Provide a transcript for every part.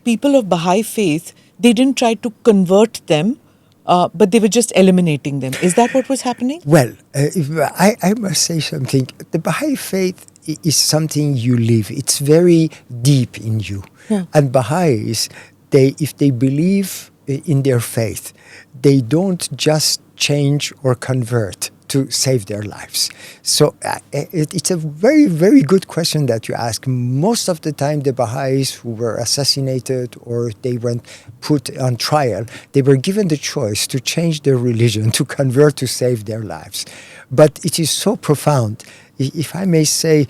people of Baha'i faith, they didn't try to convert them, but they were just eliminating them. Is that what was happening? Well, I must say something. The Baha'i faith is something you live. It's very deep in you. Yeah. And Baha'is, if they believe in their faith, they don't just change or convert to save their lives. So it's a very, very good question that you ask. Most of the time, the Baha'is who were assassinated or they were put on trial, they were given the choice to change their religion, to convert, to save their lives. But it is so profound. If I may say,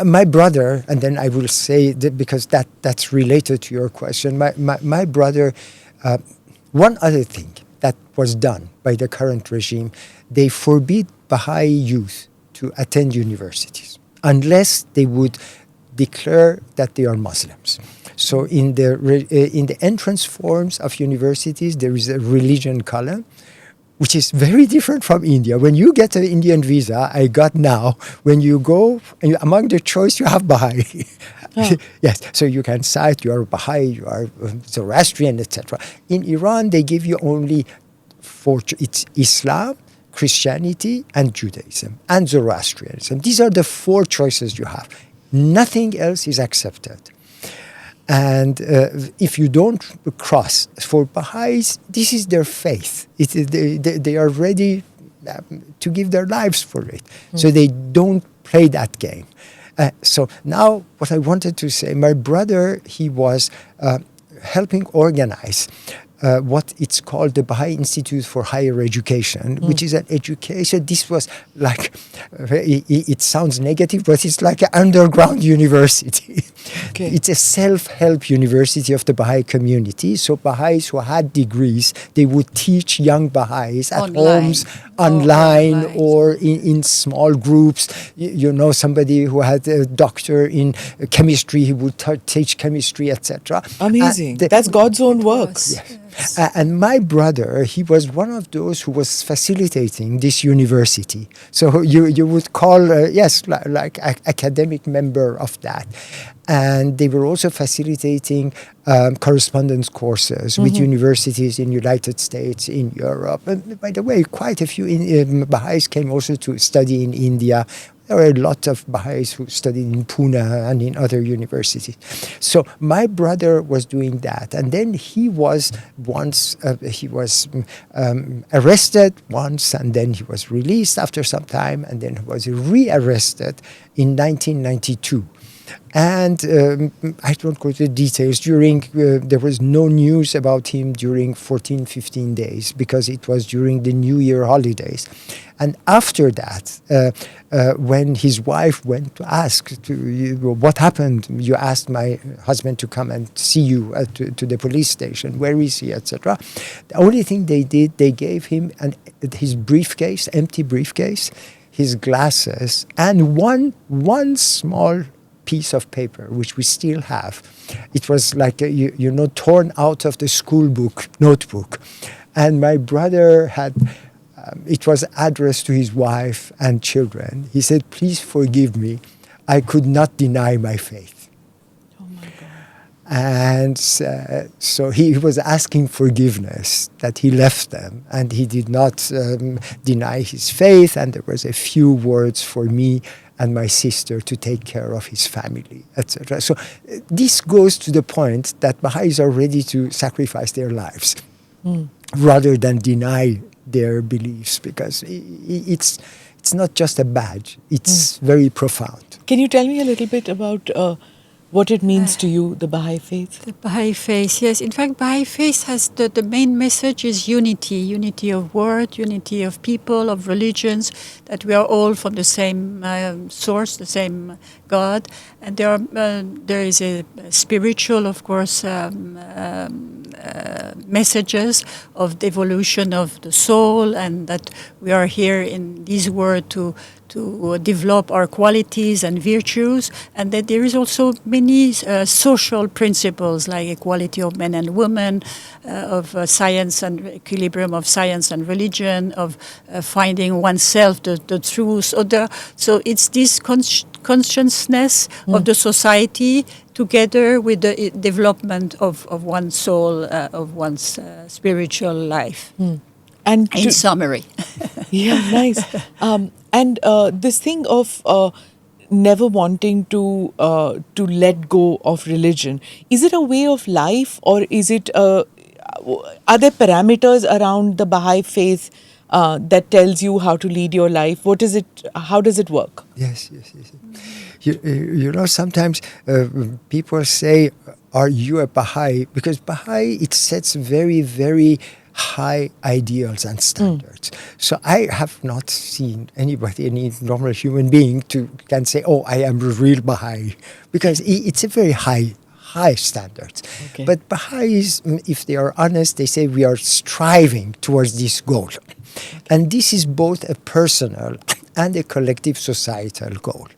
my brother, and then I will say that because that's related to your question, my brother, one other thing that was done by the current regime, they forbid Baha'i youth to attend universities unless they would declare that they are Muslims. So in the entrance forms of universities, there is a religion column, which is very different from India. When you get an Indian visa, I got now, when you go, among the choice, you have Baha'i. Oh. Yes, so you can cite you are Bahai, you are Zoroastrian, etc. In Iran, they give you only it's Islam, Christianity, and Judaism, and Zoroastrianism. These are the 4 choices you have. Nothing else is accepted. And if you don't cross, for Baha'is, this is their faith. They are ready to give their lives for it. So they don't play that game. So now what I wanted to say, my brother, he was helping organize what it's called the Baha'i Institute for Higher Education, which is an education. This was like, it sounds negative, but it's like an underground university. Okay. It's a self-help university of the Baha'i community. So Baha'is who had degrees, they would teach young Baha'is at homes, online or in small groups. You know, somebody who had a doctor in chemistry, he would teach chemistry, etc. Amazing. That's God's own work. Yes. And my brother, he was one of those who was facilitating this university. So you would call, like academic member of that. And they were also facilitating correspondence courses with universities in United States, in Europe. And by the way, quite a few Baha'is came also to study in India. There were a lot of Baha'is who studied in Pune and in other universities. So my brother was doing that. And then he was arrested once, and then he was released after some time, and then he was re-arrested in 1992. And I don't go to the details. There was no news about him during 14, 15 days because it was during the New Year holidays. And after that, when his wife went to ask what happened, you asked my husband to come and see you to the police station. Where is he, etc. The only thing they did, they gave him his briefcase, empty briefcase, his glasses, and one small piece of paper, which we still have. It was like, torn out of the school notebook. And my brother had, it was addressed to his wife and children. He said, please forgive me. I could not deny my faith. Oh my God. And so he was asking forgiveness that he left them. And he did not deny his faith. And there was a few words for me and my sister to take care of his family, etc. So this goes to the point that Baha'is are ready to sacrifice their lives rather than deny their beliefs, because it's not just a badge, it's very profound. Can you tell me a little bit about what it means to you, the Baha'i faith? The Baha'i faith, yes. In fact, Baha'i faith has the main message is unity of word, unity of people, of religions, that we are all from the same source, the same God. And there is a spiritual, of course, messages of the evolution of the soul, and that we are here in this world to develop our qualities and virtues, and that there is also many social principles like equality of men and women, of science and equilibrium of science and religion, of finding oneself, the truth. So it's this consciousness of the society together with the development of one's soul, of one's spiritual life. And In summary. yeah, nice. And this thing of never wanting to let go of religion, is it a way of life, or is it are there parameters around the Baha'i faith that tells you how to lead your life? What is it? How does it work? Yes. You know, sometimes people say, "Are you a Baha'i?" Because Baha'i, it sets very, very high ideals and standards. So I have not seen anybody, any normal human being, can say, "Oh, I am a real Baha'i," because it's a very high standards. Okay. But Baha'is, if they are honest, they say we are striving towards this goal. And this is both a personal and a collective societal goal.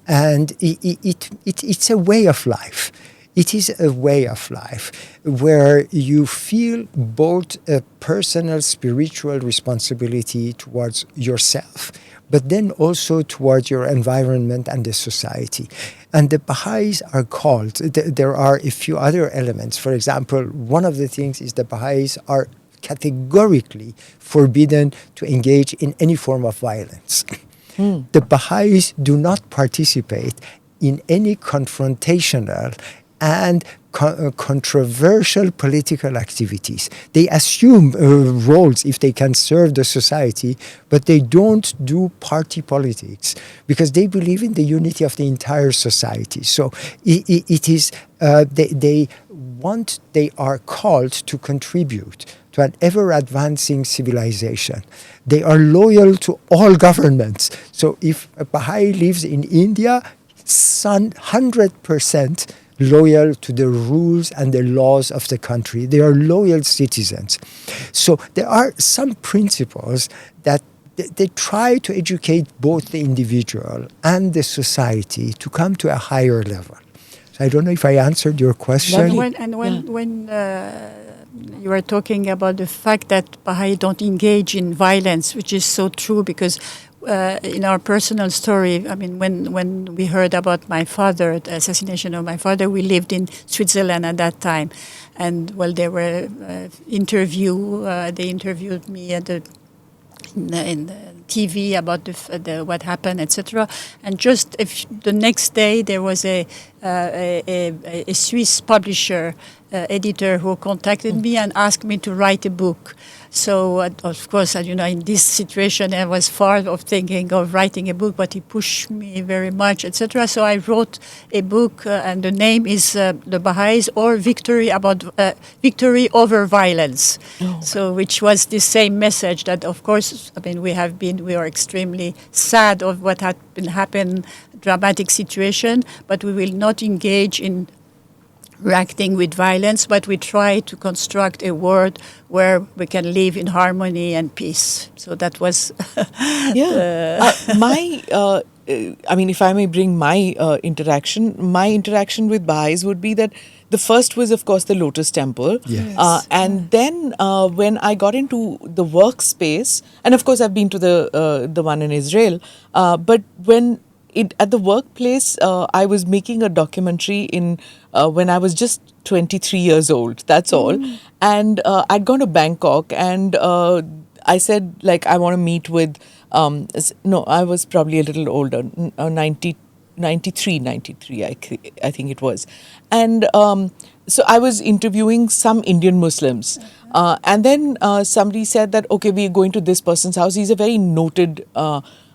And it's a way of life. It is a way of life where you feel both a personal spiritual responsibility towards yourself, but then also towards your environment and the society. And the Baha'is are called, there are a few other elements. For example, one of the things is the Baha'is are categorically forbidden to engage in any form of violence. The Baha'is do not participate in any confrontational and controversial political activities. They assume roles if they can serve the society, but they don't do party politics because they believe in the unity of the entire society. So it is they are called to contribute to an ever-advancing civilization. They are loyal to all governments. So if a Baha'i lives in India, 100% loyal to the rules and the laws of the country. They are loyal citizens. So there are some principles that they try to educate both the individual and the society to come to a higher level. So I don't know if I answered your question. When you are talking about the fact that Baha'i don't engage in violence, which is so true because in our personal story, I mean, when we heard about my father, the assassination of my father, we lived in Switzerland at that time. And, well, they were they interviewed me in the TV about what happened, etc. And just the next day, there was a Swiss publisher, editor, who contacted me and asked me to write a book. So, of course, in this situation, I was far of thinking of writing a book, but he pushed me very much, etc. So I wrote a book, and the name is The Baha'is, or Victory over Violence. Oh. So, which was the same message that, of course, we are extremely sad of what had happened, dramatic situation, but we will not engage in reacting with violence, but we try to construct a world where we can live in harmony and peace. So that was if I may bring my interaction with Baha'is would be that the first was, of course, the Lotus Temple. Yes. And then when I got into the workspace, and of course I've been to the one in Israel, but when at the workplace, I was making a documentary when I was just 23 years old. That's all. And I'd gone to Bangkok, and I said, I want to meet with. I was probably a little older, 93, I think it was. And so I was interviewing some Indian Muslims. And then somebody said that, okay, we're going to this person's house. He's a very noted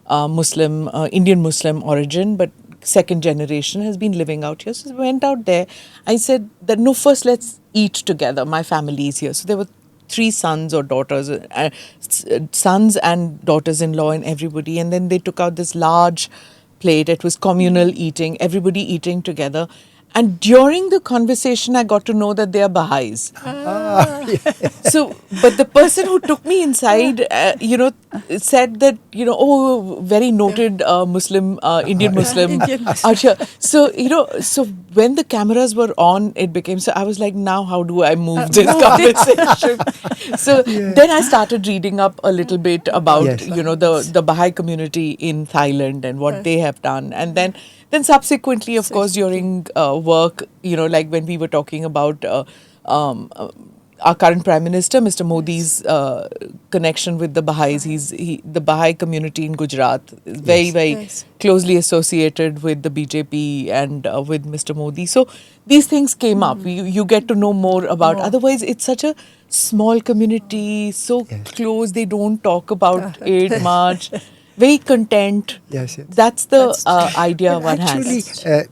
Muslim, Indian Muslim origin, but second generation, has been living out here. So we went out there. I said that, no, first let's eat together. My family is here. So there were 3 sons or daughters, sons and daughters-in-law and everybody. And then they took out this large plate. It was communal eating, everybody eating together. And during the conversation, I got to know that they are Baha'is. So, but the person who took me inside, said that, very noted Muslim, Indian Muslim. Indian Acha. So, so when the cameras were on, it became, so I was like, now how do I move this conversation? So then I started reading up a little bit about, Yes. the Bahai community in Thailand and what they have done. And then subsequently, of course, during work, like when we were talking about our current Prime Minister, Mr. Modi's connection with the Baha'is. The Bahai community in Gujarat is very Yes. closely associated with the BJP and with Mr. Modi. So these things came up. You get to know more about. Otherwise, it's such a small community, so close. They don't talk about it much. Very content. Yes, yes. That's the idea one Actually, has.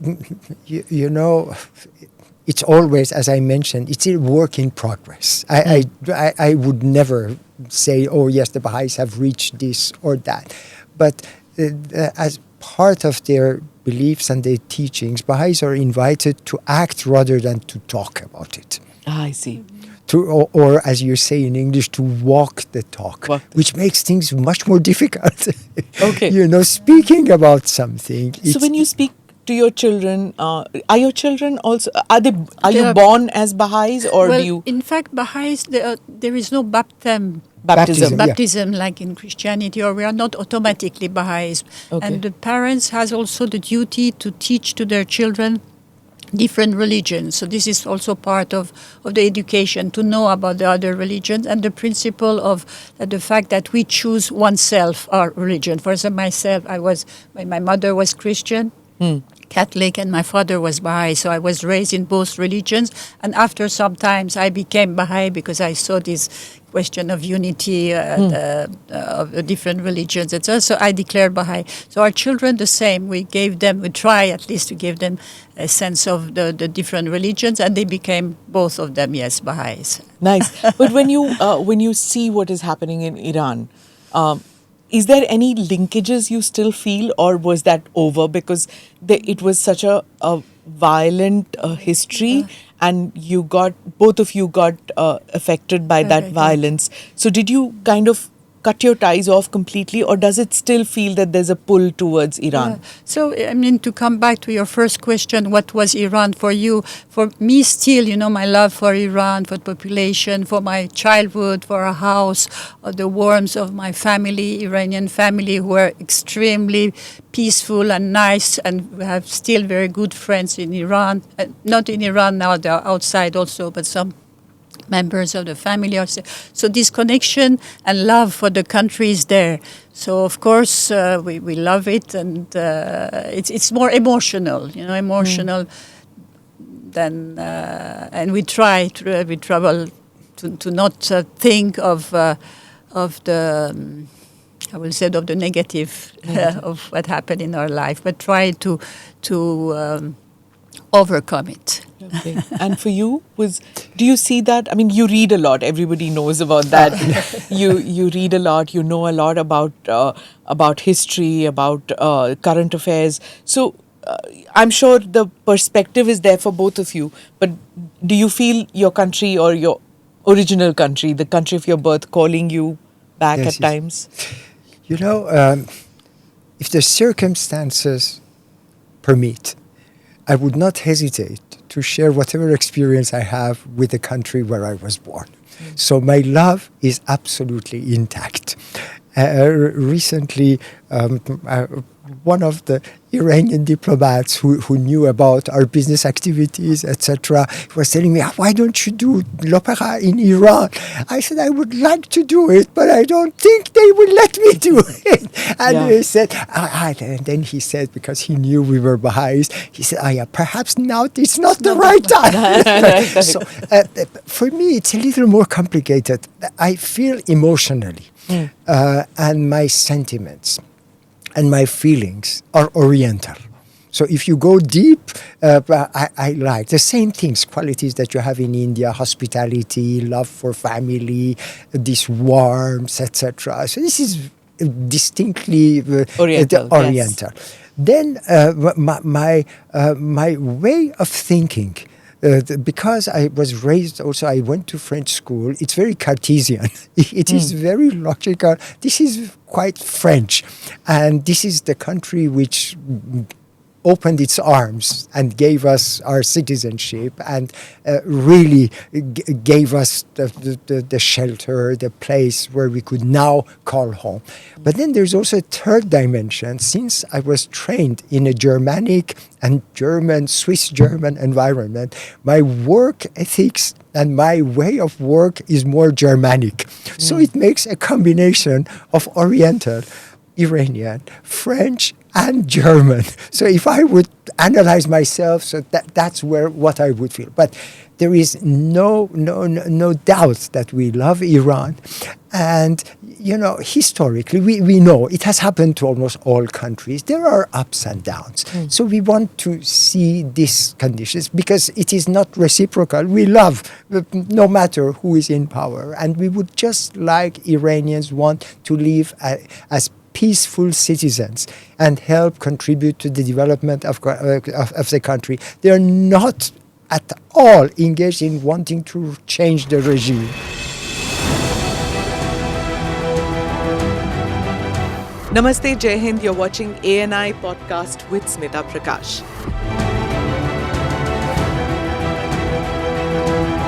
it's always, as I mentioned, it's a work in progress. I would never say, oh yes, the Baha'is have reached this or that. But as part of their beliefs and their teachings, Baha'is are invited to act rather than to talk about it. I see. Or as you say in English, to walk the talk, which makes things much more difficult. Okay. Speaking about something. So when you speak to your children, are your children also, are you born as Baha'is, or well, do you? in fact, Baha'is, there is no Baptism. baptism like in Christianity, or we are not automatically Baha'is. Okay. And the parents has also the duty to teach to their children different religions. So this is also part of the education, to know about the other religions, and the principle of the fact that we choose oneself our religion. For example, myself, my mother was Christian, Catholic, and my father was Bahai. So I was raised in both religions. And after some times I became Bahai because I saw this question of unity of the different religions, etc. So I declared Bahai. So our children the same. We try at least to give them a sense of the different religions, and they became, both of them, yes, Baha'is. Nice. But when you see what is happening in Iran, is there any linkages you still feel, or was that over because it was such a violent history, and both of you got affected by that violence? So did you kind of cut your ties off completely, or does it still feel that there's a pull towards Iran? So, I mean, to come back to your first question, what was Iran for you? For me, still, my love for Iran, for the population, for my childhood, for our house, the warmth of my family, Iranian family, who are extremely peaceful and nice, and we have still very good friends in Iran. Not in Iran now, they are outside also, but some members of the family are. So this connection and love for the country is there. So of course we love it, and it's more emotional, emotional than, and we travel to not think of the I will say of the negative of what happened in our life, but try to overcome it. Okay. And for you, do you see that? I mean, you read a lot. Everybody knows about that. You read a lot. You know a lot about history, about current affairs. So I'm sure the perspective is there for both of you. But do you feel your country, or your original country, the country of your birth, calling you back at times? If the circumstances permit, I would not hesitate to share whatever experience I have with the country where I was born. So my love is absolutely intact. Recently, one of the Iranian diplomats who knew about our business activities, etc., was telling me, why don't you do l'opéra in Iran? I said, I would like to do it, but I don't think they will let me do it. And he said, and then he said, because he knew we were Baha'is, he said, perhaps now it's not the right time. So for me, it's a little more complicated. I feel emotionally, and my sentiments and my feelings are Oriental. So if you go deep, I like the same things, qualities that you have in India: hospitality, love for family, this warmth, etc. So this is distinctly Oriental. Yes. Then my way of thinking Because I was raised also, I went to French school. It's very Cartesian. It is very logical. This is quite French. And this is the country which opened its arms and gave us our citizenship and really gave us the shelter, the place where we could now call home. But then there's also a third dimension. Since I was trained in a Germanic and Swiss-German environment, my work ethics and my way of work is more Germanic. So it makes a combination of Oriental, Iranian, French, and German. So if I would analyze myself, so that's what I would feel. But there is no doubt that we love Iran. And, historically, we know it has happened to almost all countries. There are ups and downs. So we want to see these conditions because it is not reciprocal. We love no matter who is in power. And we would just like Iranians want to live as peaceful citizens and help contribute to the development of the country. They are not at all engaged in wanting to change the regime. Namaste, Jai Hind. You're watching ANI podcast with Smita Prakash.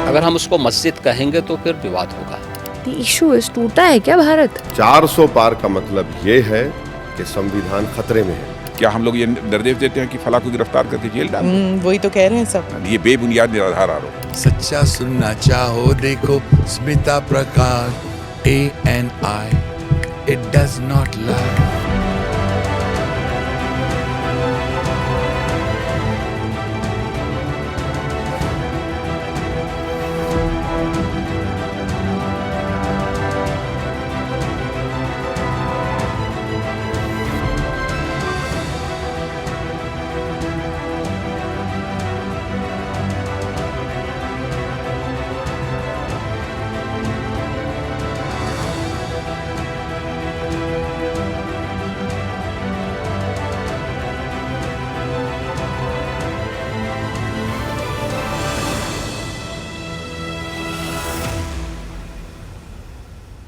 अगर हम उसको मस्जिद कहेंगे तो फिर विवाद होगा. The issue is टूटा है क्या भारत? 400 पार का मतलब ये है कि संविधान खतरे में है. क्या हम लोग ये निर्देश देते हैं कि फला को गिरफ्तार करके जेल डाल दें? वही तो कह रहे हैं सब. ये बेबुनियाद निराधार आरोप. सच्चा सुनना चाहो देखो स्मिता प्रकाश ANI. It does not lie.